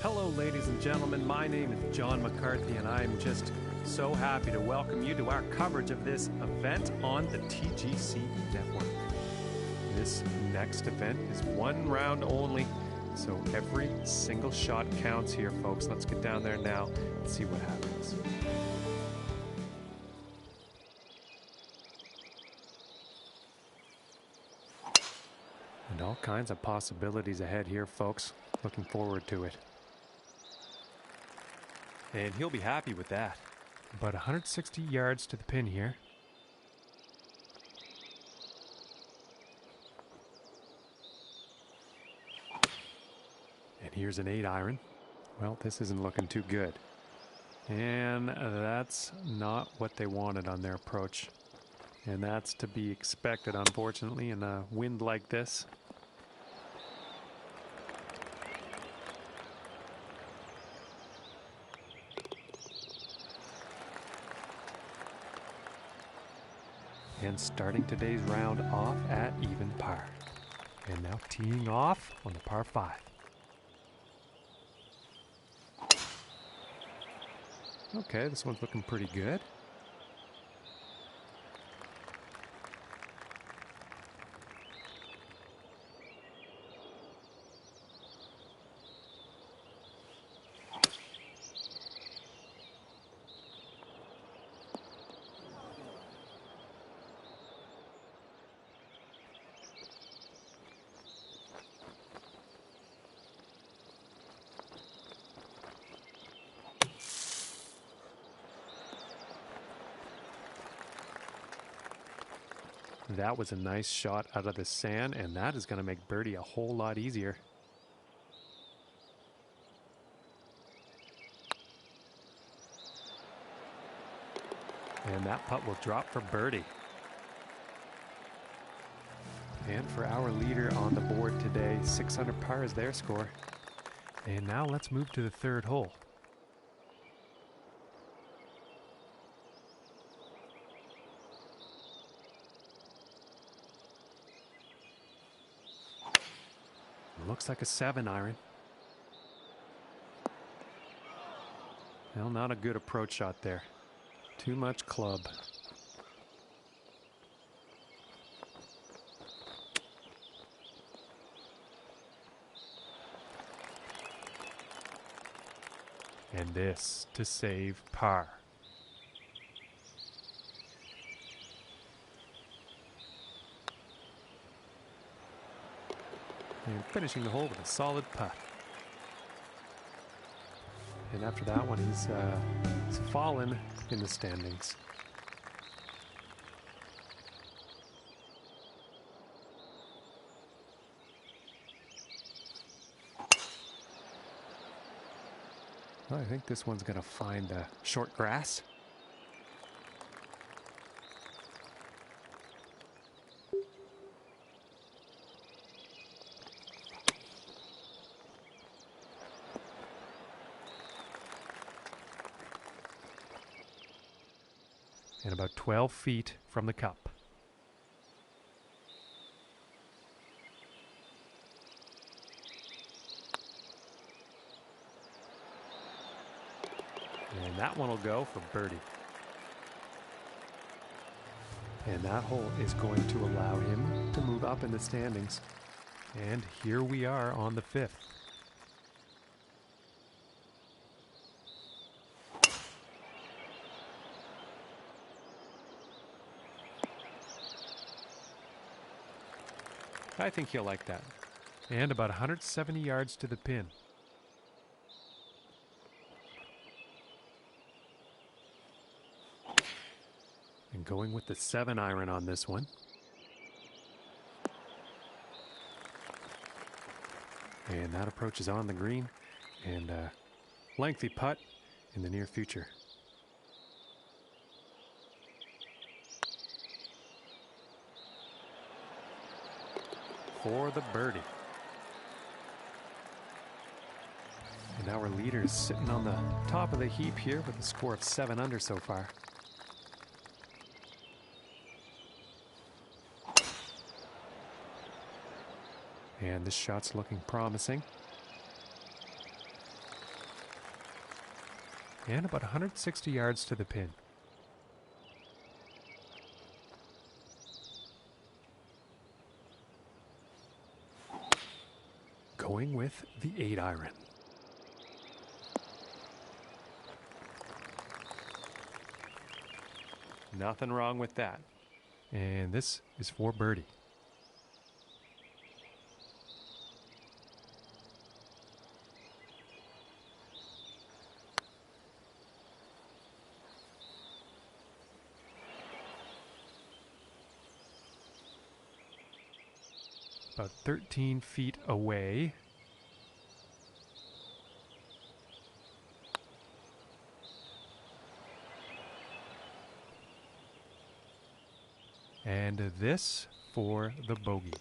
Hello, ladies and gentlemen. My name is John McCarthy, and I'm just so happy to welcome you to our coverage of this event on the TGC network. This next event is one round only, so every single shot counts here, folks. Let's get down there now and see what happens. And all kinds of possibilities ahead here, folks. Looking forward to it. And he'll be happy with that. About 160 yards to the pin here. And here's an 8-iron. Well, this isn't looking too good. And that's not what they wanted on their approach. And that's to be expected, unfortunately, in a wind like this. And starting today's round off at even par. And now teeing off on the par 5. Okay, this one's looking pretty good. That was a nice shot out of the sand, and that is going to make birdie a whole lot easier. And that putt will drop for birdie. And for our leader on the board today, 600 par is their score. And now let's move to the third hole. Looks like a 7-iron. Well, not a good approach shot there. Too much club. And this to save par. And finishing the hole with a solid putt. And after that one, he's fallen in the standings. Well, I think this one's going to find short grass. And about 12 feet from the cup. And that one will go for birdie. And that hole is going to allow him to move up in the standings. And here we are on the 5th. I think he'll like that. And about 170 yards to the pin. And going with the 7-iron on this one. And that approach is on the green. And a lengthy putt in the near future. For the birdie. And our leader is sitting on the top of the heap here with a score of 7 under so far. And this shot's looking promising. and about 160 yards to the pin. Going with the 8-iron. Nothing wrong with that. And this is for birdie. About 13 feet away. And this for the bogey.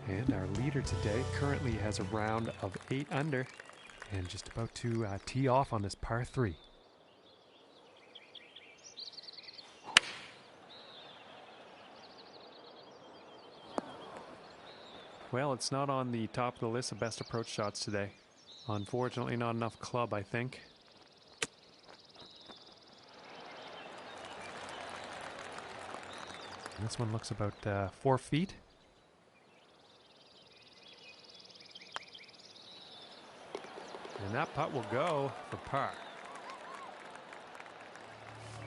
And our leader today currently has a round of 8 under and just about to tee off on this par 3. Well, it's not on the top of the list of best approach shots today. Unfortunately, not enough club, I think. This one looks about 4 feet. And that putt will go for par.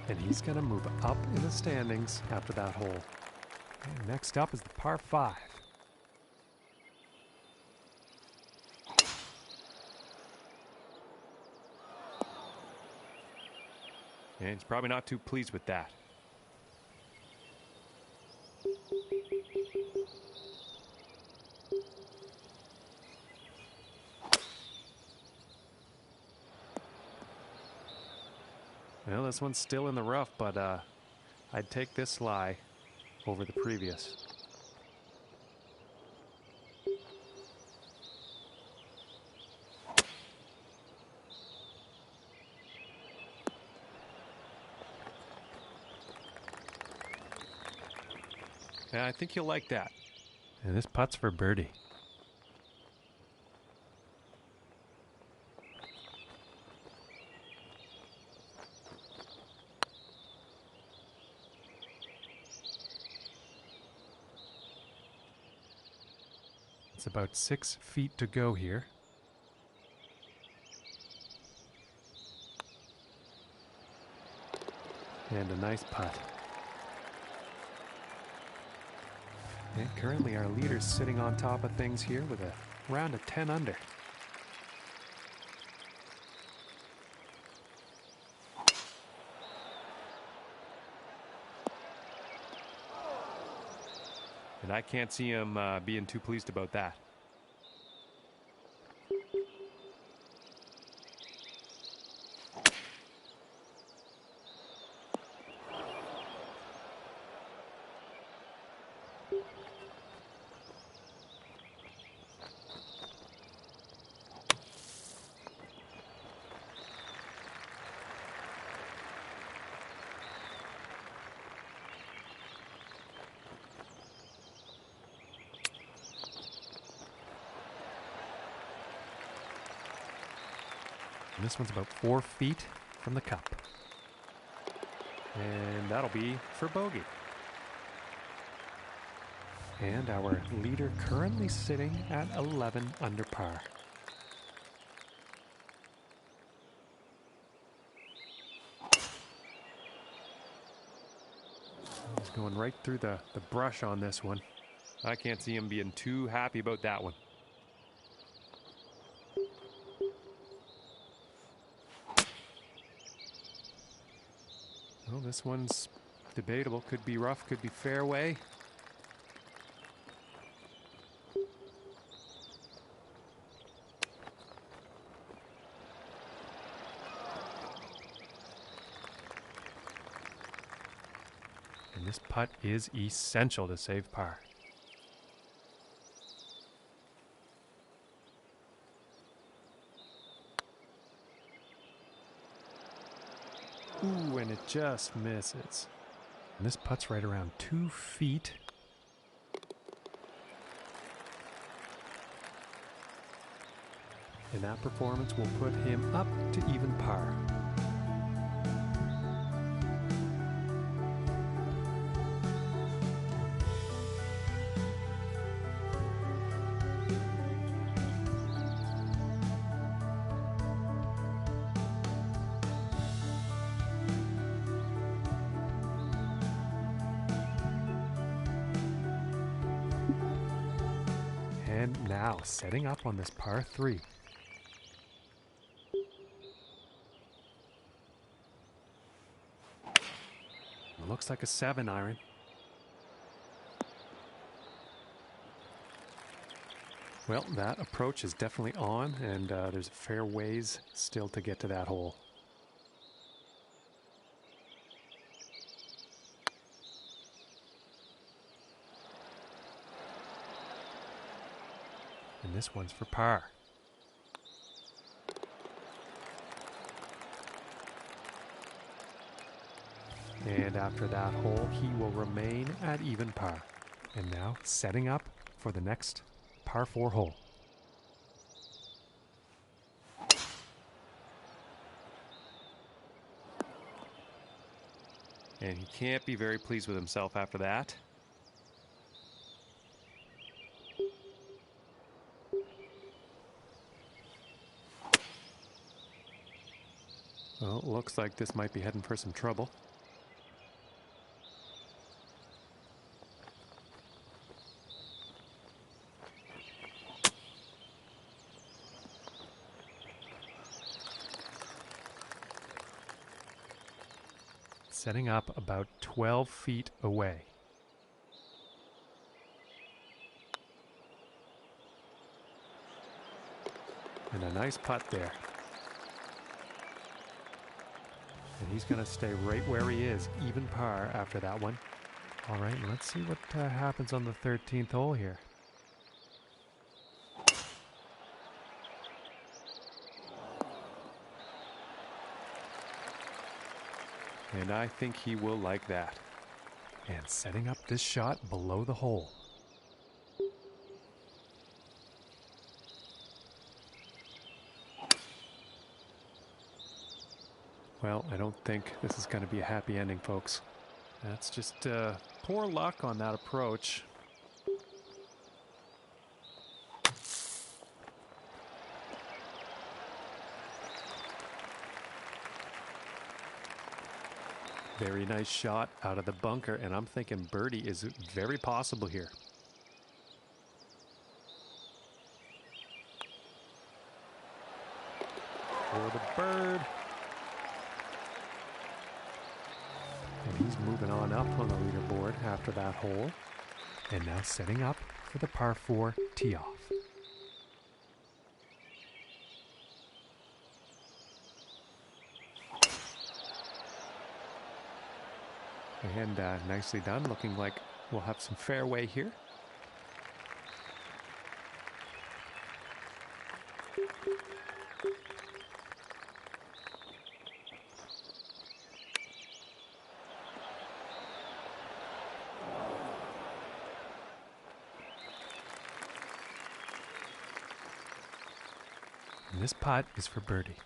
And he's going to move up in the standings after that hole. And next up is the par 5. And he's probably not too pleased with that. Well, this one's still in the rough, but I'd take this lie over the previous. Yeah, I think you'll like that. And this putt's for birdie. It's about 6 feet to go here. And a nice putt. And currently our leader's sitting on top of things here with a round of 10 under. And I can't see him being too pleased about that. And this one's about 4 feet from the cup. And that'll be for bogey. And our leader currently sitting at 11 under par. He's going right through the brush on this one. I can't see him being too happy about that one. Well, this one's debatable. Could be rough, could be fairway. And this putt is essential to save par. Ooh, and it just misses. And this putt's right around 2 feet. And that performance will put him up to even par. And now setting up on this par 3. Looks like a 7-iron. Well, that approach is definitely on, and there's a fair ways still to get to that hole. And this one's for par. And after that hole, he will remain at even par. And now setting up for the next par 4 hole. And he can't be very pleased with himself after that. Well, looks like this might be heading for some trouble. Setting up about 12 feet away. And a nice putt there. And he's going to stay right where he is, even par after that one. All right, let's see what happens on the 13th hole here. And I think he will like that. And setting up this shot below the hole. Well, I don't think this is going to be a happy ending, folks. That's just poor luck on that approach. Very nice shot out of the bunker, and I'm thinking birdie is very possible here. For the bird. And he's moving on up on the leaderboard after that hole. And now setting up for the par 4 tee off. And nicely done. Looking like we'll have some fairway here. And this putt is for birdie.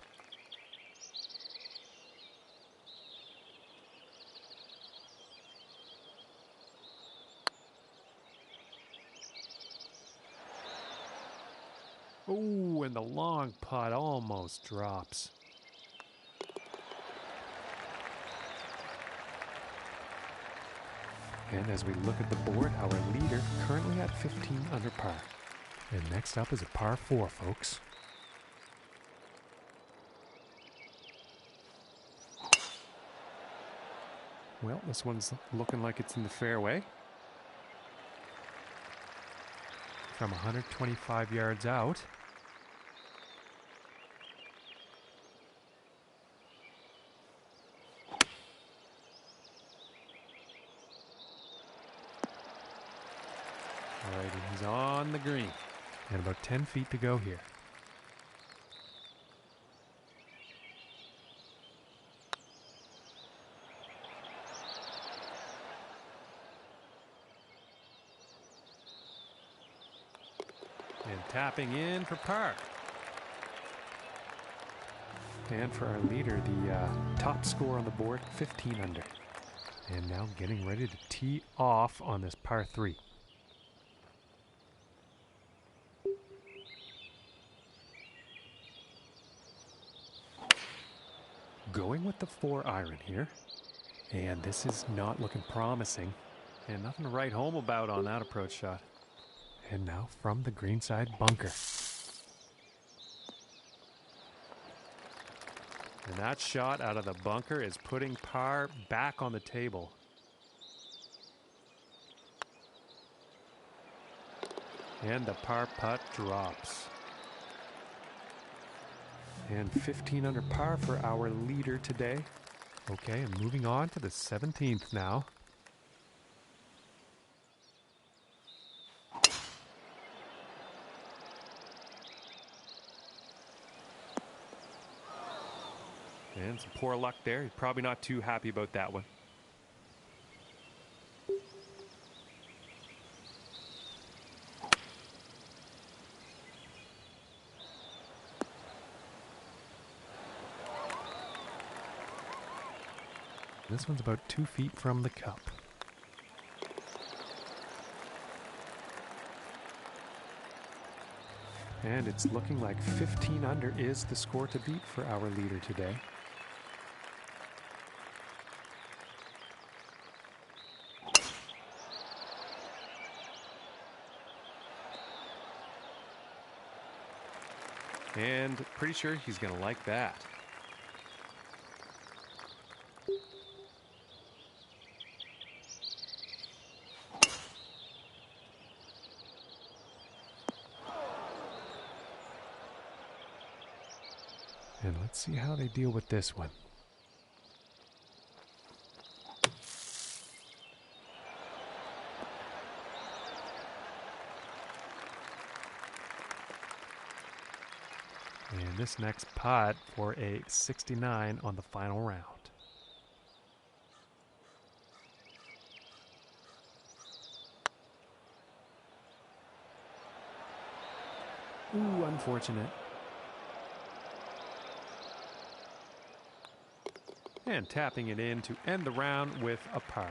Oh, and the long putt almost drops. And as we look at the board, our leader currently at 15 under par. And next up is a par 4, folks. Well, this one's looking like it's in the fairway. From 125 yards out. All right, he's on the green. And about 10 feet to go here. And tapping in for par. And for our leader, the top score on the board, 15 under. And now getting ready to tee off on this par 3. Going with the 4-iron here. And this is not looking promising. And nothing to write home about on that approach shot. And now from the greenside bunker. And that shot out of the bunker is putting par back on the table. And the par putt drops. And 15 under par for our leader today. Okay, and moving on to the 17th now. And some poor luck there. He's probably not too happy about that one. This one's about 2 feet from the cup. And it's looking like 15 under is the score to beat for our leader today. And pretty sure he's going to like that. And let's see how they deal with this one. And this next putt for a 69 on the final round. Ooh, unfortunate. And tapping it in to end the round with a par.